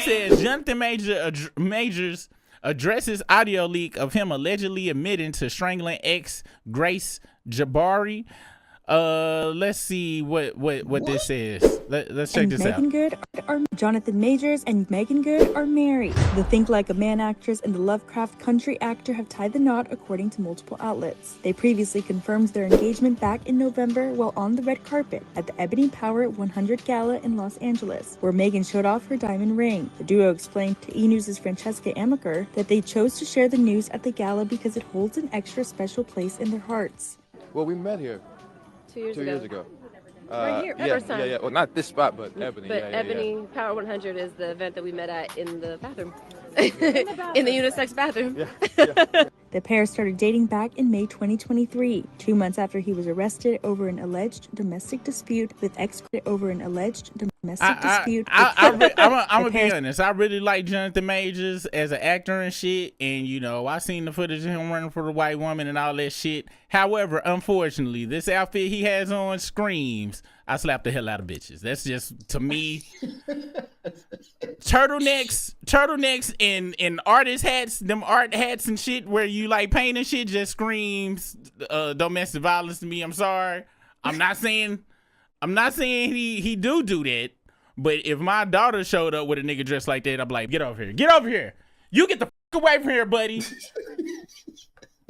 says Jonathan Majors addresses audio leak of him allegedly admitting to strangling ex Grace Jabari. Let's see what this says. Let's check this out. Meagan Good are Jonathan Majors and Meagan Good are married. The Think Like a Man actress and the Lovecraft Country actor have tied the knot, according to multiple outlets. They previously confirmed their engagement back in November while on the red carpet at the Ebony Power 100 Gala in Los Angeles, where Meagan showed off her diamond ring. The duo explained to E! News' Francesca Amaker that they chose to share the news at the gala because it holds an extra special place in their hearts. Well, we met here 2 years ago. Right here, first time. Yeah. Well, not this spot, but Ebony. But Ebony Power 100 is the event that we met at in the bathroom. In the unisex bathroom. Yeah. The pair started dating back in May 2023, 2 months after he was arrested over an alleged domestic dispute with I'm gonna be honest. I really like Jonathan Majors as an actor and shit, and I seen the footage of him running for the white woman and all that shit. However, unfortunately, this outfit he has on screams I slap the hell out of bitches. That's just, to me, turtlenecks and artist hats, them art hats and shit where you like paint and shit just screams domestic violence to me. I'm sorry. I'm not saying he do that, but if my daughter showed up with a nigga dressed like that, I'm like, get over here. You get the fuck away from here, buddy.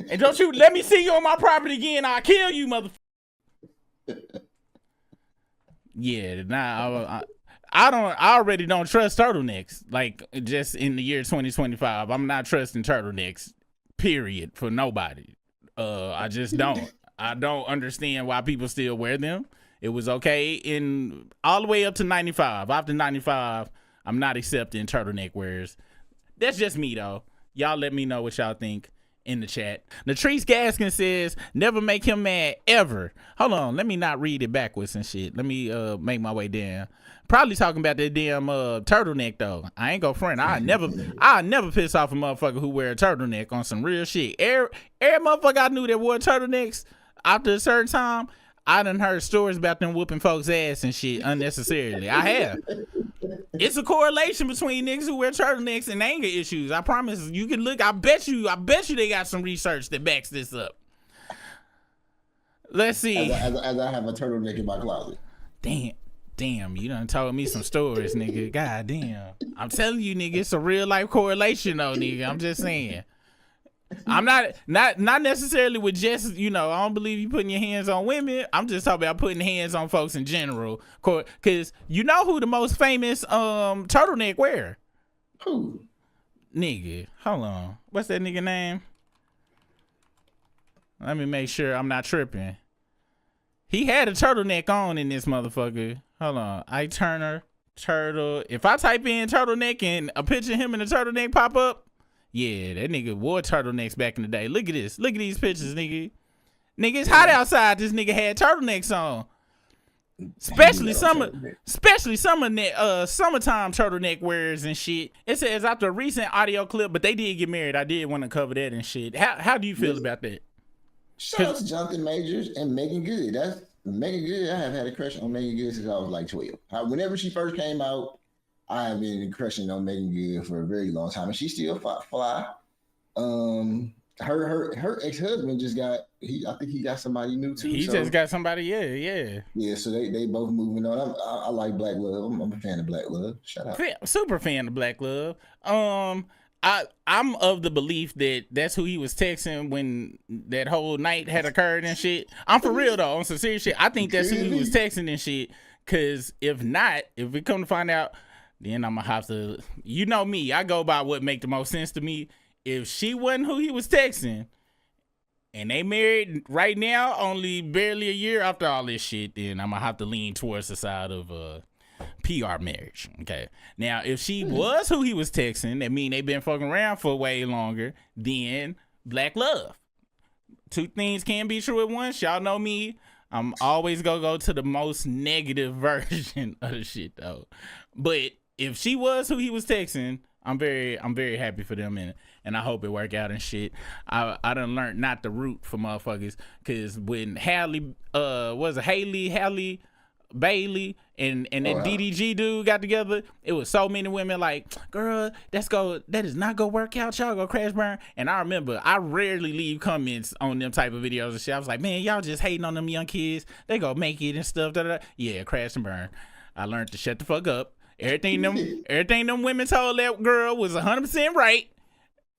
And don't you let me see you on my property again. I'll kill you, motherfucker. Yeah, nah, I already don't trust turtlenecks. Like, just in the year 2025, I'm not trusting turtlenecks, period, for nobody. I just don't. I don't understand why people still wear them. It was okay in all the way up to 95. After 95, I'm not accepting turtleneck wearers. That's just me, though. Y'all let me know what y'all think in the chat. Latrice Gaskin says, never make him mad ever. Hold on, let me not read it backwards and shit. Let me make my way down. Probably talking about that damn turtleneck though. I ain't gonna front. I never piss off a motherfucker who wear a turtleneck on some real shit. Every motherfucker I knew that wore turtlenecks after a certain time, I done heard stories about them whooping folks' ass and shit unnecessarily. I have. It's a correlation between niggas who wear turtlenecks and anger issues. I promise you can look. I bet you they got some research that backs this up. Let's see. As I have a turtleneck in my closet. Damn, you done told me some stories, nigga. God damn. I'm telling you, nigga, it's a real life correlation though, nigga. I'm just saying. I'm not necessarily with just, I don't believe you putting your hands on women. I'm just talking about putting hands on folks in general. Cause you know who the most famous turtleneck wearer? Who? Nigga, hold on. What's that nigga name? Let me make sure I'm not tripping. He had a turtleneck on in this motherfucker. Hold on. Ike Turner, turtle. If I type in turtleneck and a picture of him in a turtleneck pop up, yeah, that nigga wore turtlenecks back in the day. Look at this. Look at these pictures, nigga. Nigga, it's hot outside. This nigga had turtlenecks on. Especially summertime turtleneck wearers and shit. It says after a recent audio clip, but they did get married. I did want to cover that and shit. How do you feel about that? Shout out to Jonathan Majors and Meagan Good. That's Meagan Good. I have had a crush on Meagan Good since I was like 12. Whenever she first came out, I have been crushing on Meagan Good for a very long time, and she's still fly. Her ex-husband just got I think he got somebody new too. He just got somebody, yeah. Yeah, so they both moving on. I like Black Love. I'm a fan of Black Love. Shout out. Super fan of Black Love. I'm of the belief that that's who he was texting when that whole night had occurred and shit. I'm for real though, on some serious shit. I think that's who he was texting and shit. Cause if we come to find out, then I'm gonna have to, you know me, I go by what make the most sense to me. If she wasn't who he was texting and they married right now, only barely a year after all this shit, then I'm gonna have to lean towards the side of PR marriage. Okay. Now, if she was who he was texting, that mean they been fucking around for way longer, then Black Love. Two things can be true at once. Y'all know me. I'm always gonna go to the most negative version of the shit though. But if she was who he was texting, I'm very happy for them and I hope it work out and shit. I done learned not to root for motherfuckers, cause when Haley Bailey and that Wow. DDG dude got together, it was so many women like, girl, that is not gonna work out. Y'all go crash burn. And I remember I rarely leave comments on them type of videos and shit. I was like, man, y'all just hating on them young kids. They go make it and stuff. Yeah, crash and burn. I learned to shut the fuck up. Everything them women told that girl was 100% right.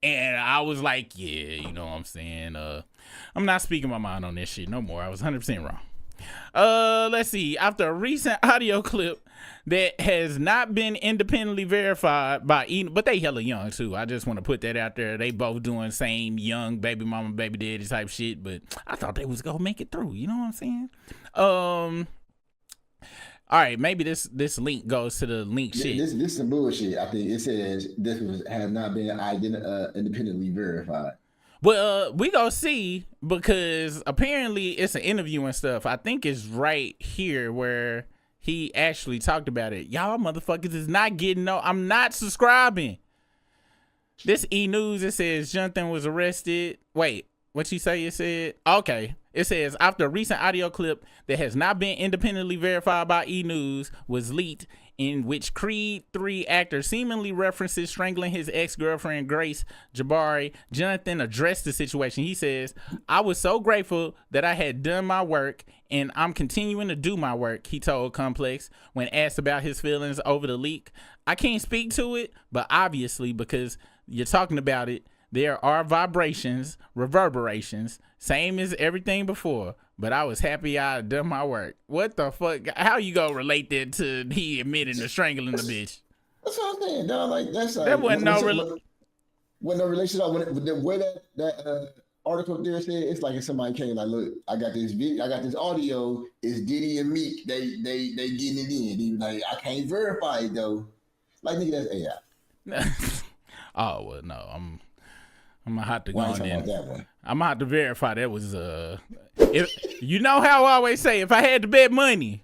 And I was like, yeah, you know what I'm saying? I'm not speaking my mind on this shit no more. I was 100% wrong. Let's see. After a recent audio clip that has not been independently verified by but they hella young too. I just want to put that out there. They both doing same young baby mama, baby daddy type shit, but I thought they was gonna make it through. You know what I'm saying? All right, maybe this link goes to the link shit. This is some bullshit. I think it says has not been independently verified. Well, we gonna see, because apparently it's an interview and stuff. I think it's right here where he actually talked about it. Y'all motherfuckers is not getting no. I'm not subscribing. This E-News, it says Jonathan was arrested. Wait, what you say? It said, okay. It says, after a recent audio clip that has not been independently verified by E-News was leaked, in which Creed 3 actor seemingly references strangling his ex-girlfriend Grace Jabari, Jonathan addressed the situation. He says, I was so grateful that I had done my work, and I'm continuing to do my work, he told Complex when asked about his feelings over the leak. I can't speak to it, but obviously, because you're talking about it, there are vibrations, reverberations, same as everything before, but I was happy I had done my work. What the fuck? How you gonna relate that to he admitting to strangling the bitch? That's what I'm saying, dog. Like That wasn't no relationship. When the way that article there said, it's like if somebody came like, look, I got this video, I got this audio. It's Diddy and Meek. They getting it in. He was like, I can't verify it though. Like nigga, that's AI. Oh well, no, I'm gonna have to go Why on talking there. about that one? I'm gonna have to verify that was if you know how I always say, if I had to bet money.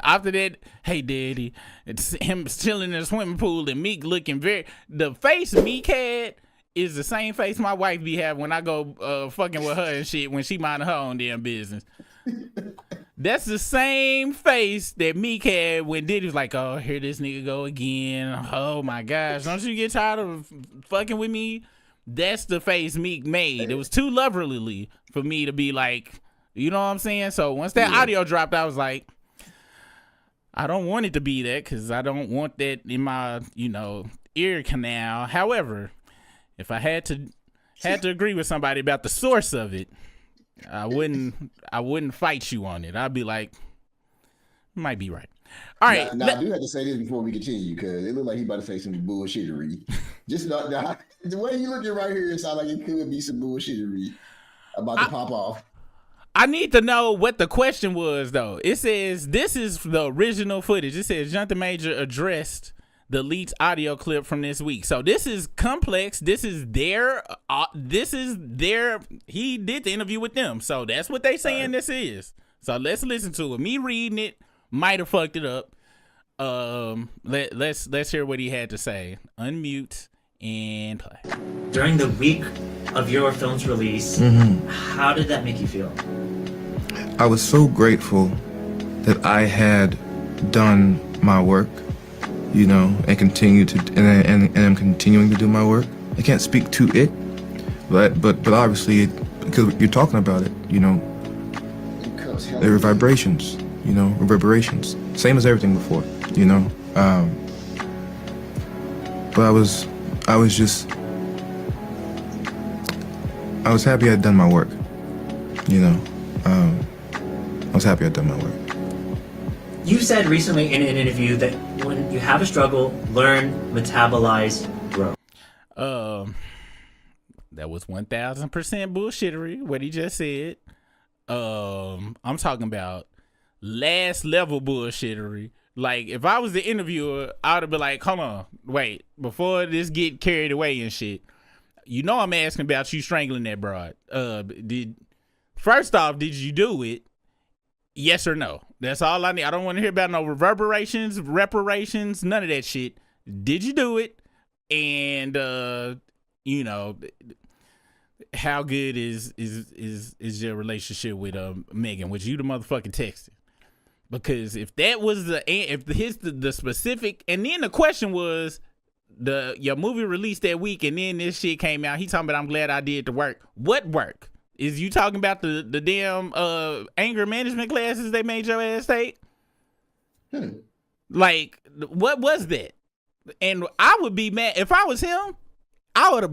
After that, hey daddy, it's him chilling in the swimming pool and Meek looking the face Meek had is the same face my wife be having when I go fucking with her and shit when she minding her own damn business. That's the same face that Meek had when Diddy was like, oh, here this nigga go again. Oh my gosh, don't you get tired of fucking with me? That's the face Meek made. It was too loverly for me to be like, you know what I'm saying? So once that audio dropped, I was like, I don't want it to be that, because I don't want that in my, ear canal. However, if I had to agree with somebody about the source of it, I wouldn't fight you on it. I'd be like, might be right. All right. Now I do have to say this before we continue, because it looked like he about to say some bullshittery. Just not the way you looking right here, it sounds like it could be some bullshittery about to pop off. I need to know what the question was, though. It says this is the original footage. It says Jonathan Major addressed the leaked audio clip from this week. So this is Complex. This is their. He did the interview with them. So that's what they saying this is. So let's listen to it. Me reading it might have fucked it up. Let's hear what he had to say. Unmute and play. During the week of your film's release, how did that make you feel? I was so grateful that I had done my work, and and I'm continuing to do my work. I can't speak to it, but obviously, because you're talking about it, there are vibrations, reverberations, same as everything before, but I was happy I'd done my work, I was happy I'd done my work. You said recently in an interview that when you have a struggle, learn, metabolize, grow. That was 1000% bullshittery, what he just said. I'm talking about last level bullshittery. Like, if I was the interviewer, I would have been like, hold on, wait, before this get carried away and shit, I'm asking about you strangling that broad. First off, did you do it? Yes or no? That's all I need. I don't want to hear about no reverberations, reparations, none of that shit. Did you do it? And, how good is your relationship with Meagan? Was you the motherfucking texting? Because if that was the specific, and then the question was your movie released that week, and then this shit came out. He talking about I'm glad I did the work. What work? Is you talking about the damn anger management classes they made your ass take? Like, what was that? And I would be mad if I was him. I would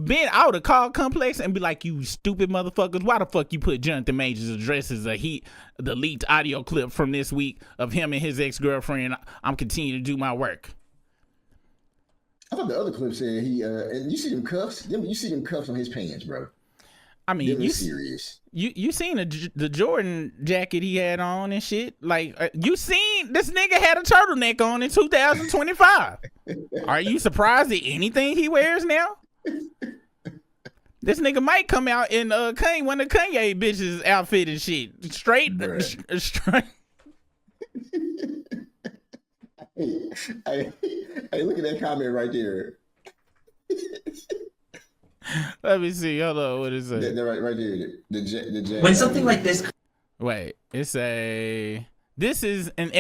have called Complex and be like, you stupid motherfuckers, why the fuck you put Jonathan Majors' address as the leaked audio clip from this week of him and his ex-girlfriend? I'm continuing to do my work. I thought the other clip said he and you see them cuffs? You see them cuffs on his pants, bro. I mean, you serious. You seen the Jordan jacket he had on and shit? Like, you seen this nigga had a turtleneck on in 2025. Are you surprised at anything he wears now? This nigga might come out in one of Kanye bitches outfit and shit. Straight. Hey, look at that comment right there. Let me see. Hold on. What is it? Right there. The when something like this. Wait. This is an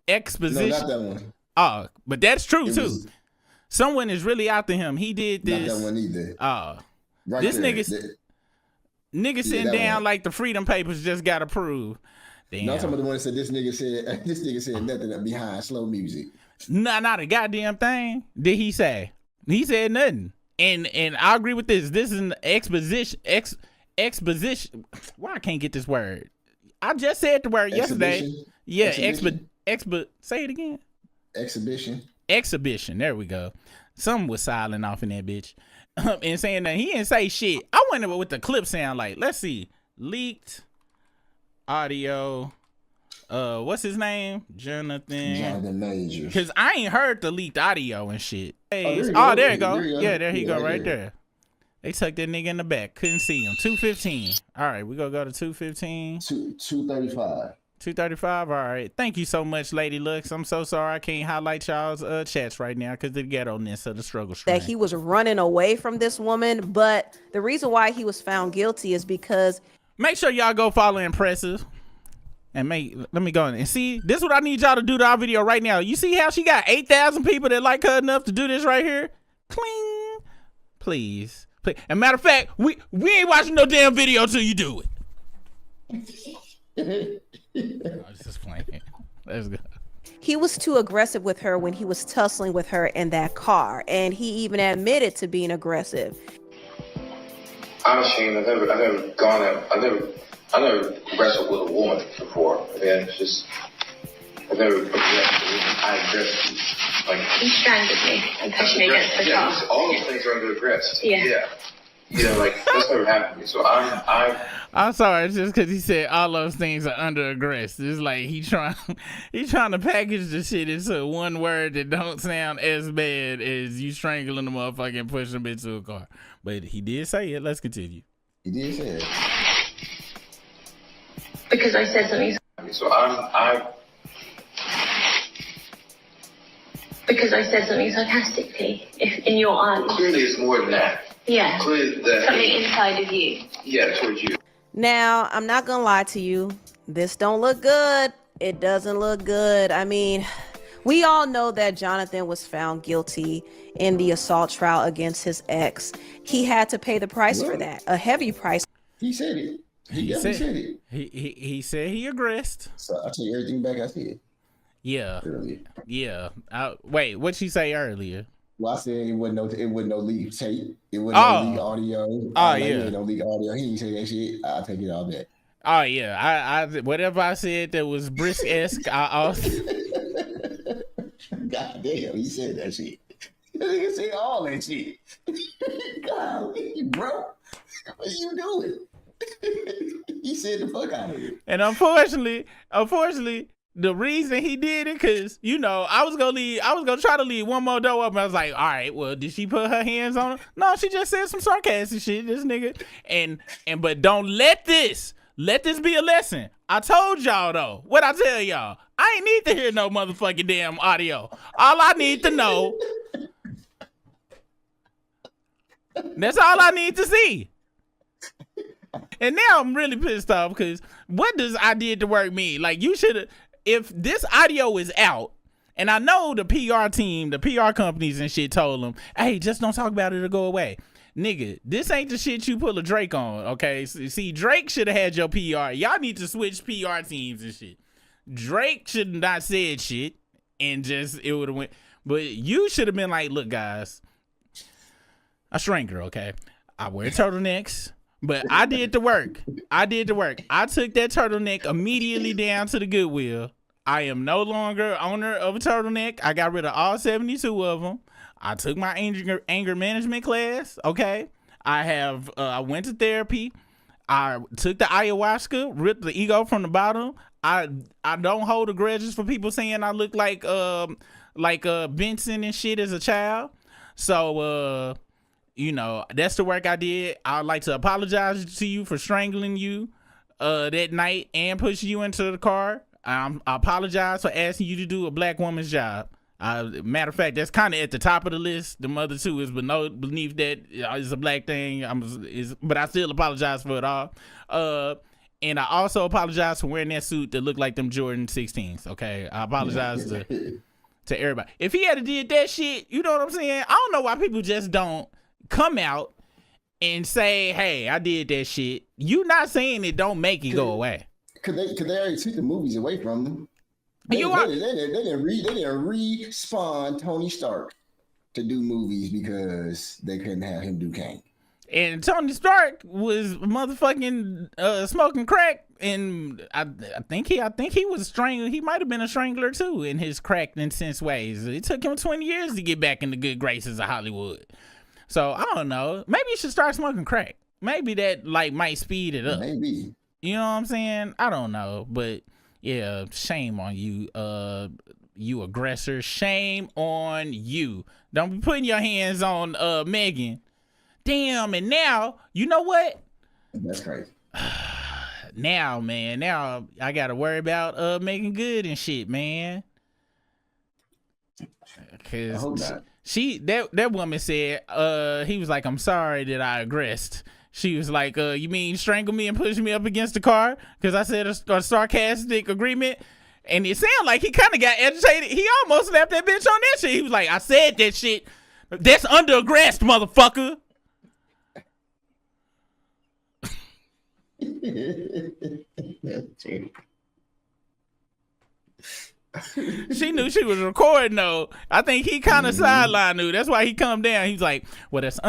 exposition. No, not that one. Oh, but that's true too. Someone is really after him. He did this. Not that one either. Right this nigga sitting down one. Like the Freedom Papers just got approved. Damn. Not some of the one that said this nigga said nothing behind slow music. Not a goddamn thing. Did he say? He said nothing. And I agree with this. This is an exposition. Why I can't get this word? I just said the word yesterday. Yeah, say it again. Exhibition. There we go. Something was silent off in that bitch. And saying that he didn't say shit. I wonder what the clip sound like. Let's see. Leaked audio. What's his name? Jonathan Majors. Because I ain't heard the leaked audio and shit. Hey, there you go. Yeah, there he go right there. They tucked that nigga in the back. Couldn't see him. 2:15. All right, we gonna go to 2:15. 2:35. 2:35. All right. Thank you so much, Lady Lux. I'm so sorry I can't highlight y'all's chats right now because the ghetto-ness of the struggle strain. That he was running away from this woman, but the reason why he was found guilty is because. Make sure y'all go follow Impressive. And let me go in and see. This is what I need y'all to do to our video right now. You see how she got 8,000 people that like her enough to do this right here? Cling. Please. And matter of fact, we ain't watching no damn video till you do it. I was just playing. Let's go. He was too aggressive with her when he was tussling with her in that car, and he even admitted to being aggressive. I'm ashamed. I never wrestled with a woman before. And it's just, I've never aggressed you. Like, he strangled me and pushed me against the car. All those things are under aggressed. Yeah. You know, like, that's never happened to me. So I'm sorry, it's just because he said all those things are under aggressed. It's like he trying to package the shit into one word that don't sound as bad as you strangling the motherfucker and pushing him into a car. But he did say it. Let's continue. He did say it. Because I said something. So because I said something sarcastically, if in your eyes. Clearly, it's more than that. Yeah. Clearly, that something inside of you. Yeah, towards you. Now, I'm not gonna lie to you. This don't look good. It doesn't look good. I mean, we all know that Jonathan was found guilty in the assault trial against his ex. He had to pay the price for that, a heavy price. He said it. He said it. He said he aggressed. So I'll take everything back I said. Yeah. Earlier. Yeah. Wait, what'd she say earlier? Well, I said it wasn't no leak tape. It wasn't no leak audio. Yeah. No leak audio. He didn't say that shit. I'll take it all back. Oh yeah. I whatever I said that was brisk-esque, I also. God damn, he said that shit. That nigga said all that shit. God, bro, what are you doing? He said the fuck out of it. And unfortunately, the reason he did it, cause I was gonna try to leave one more door open. I was like, all right, well, did she put her hands on him? No, she just said some sarcastic shit, this nigga. But don't let this be a lesson. I told y'all though. What I tell y'all? I ain't need to hear no motherfucking damn audio. All I need to know. That's all I need to see. And now I'm really pissed off because what does I did to work mean? Like, you should have, if this audio is out, and I know the PR team, the PR companies and shit told them, hey, just don't talk about it or go away. Nigga, this ain't the shit you pull a Drake on, okay? See, Drake should have had your PR. Y'all need to switch PR teams and shit. Drake should have not said shit and just, it would have went. But you should have been like, look, guys, I shrink her, okay? I wear turtlenecks. But I did the work. I took that turtleneck immediately down to the Goodwill. I am no longer owner of a turtleneck. I got rid of all 72 of them. I took my anger management class. Okay. I went to therapy. I took the ayahuasca, ripped the ego from the bottom. I don't hold the grudges for people saying I look like Benson and shit as a child. So, you know, that's the work I did. I'd like to apologize to you for strangling you that night and pushing you into the car. I apologize for asking you to do a black woman's job. Matter of fact, that's kind of at the top of the list. The other two is beneath that is a black thing. But I still apologize for it all. And I also apologize for wearing that suit that looked like them Jordan 16s. Okay, I apologize to everybody. If he had did that shit, you know what I'm saying? I don't know why people just don't come out and say, hey, I did that shit. You not saying it don't make it go away. Cause they already took the movies away from them. They didn't respawn Tony Stark to do movies because they couldn't have him do Kang. And Tony Stark was motherfucking smoking crack, and I think he was strangling. He might have been a strangler too in his cracked and sense ways. It took him 20 years to get back in the good graces of Hollywood. So I don't know. Maybe you should start smoking crack. Maybe that might speed it up. Maybe. You know what I'm saying? I don't know, but yeah, shame on you, you aggressor. Shame on you. Don't be putting your hands on Meagan. Damn, and now, you know what? That's crazy. Now I gotta worry about Meagan Good and shit, man. I hope not. That woman said, he was like, I'm sorry that I aggressed. She was like, you mean strangle me and push me up against the car? Because I said a sarcastic agreement. And it sounded like he kind of got agitated. He almost slapped that bitch on that shit. He was like, I said that shit. That's under arrest, motherfucker. She knew she was recording though. I think he kind of sidelined knew. That's why he come down. He's like, well, that's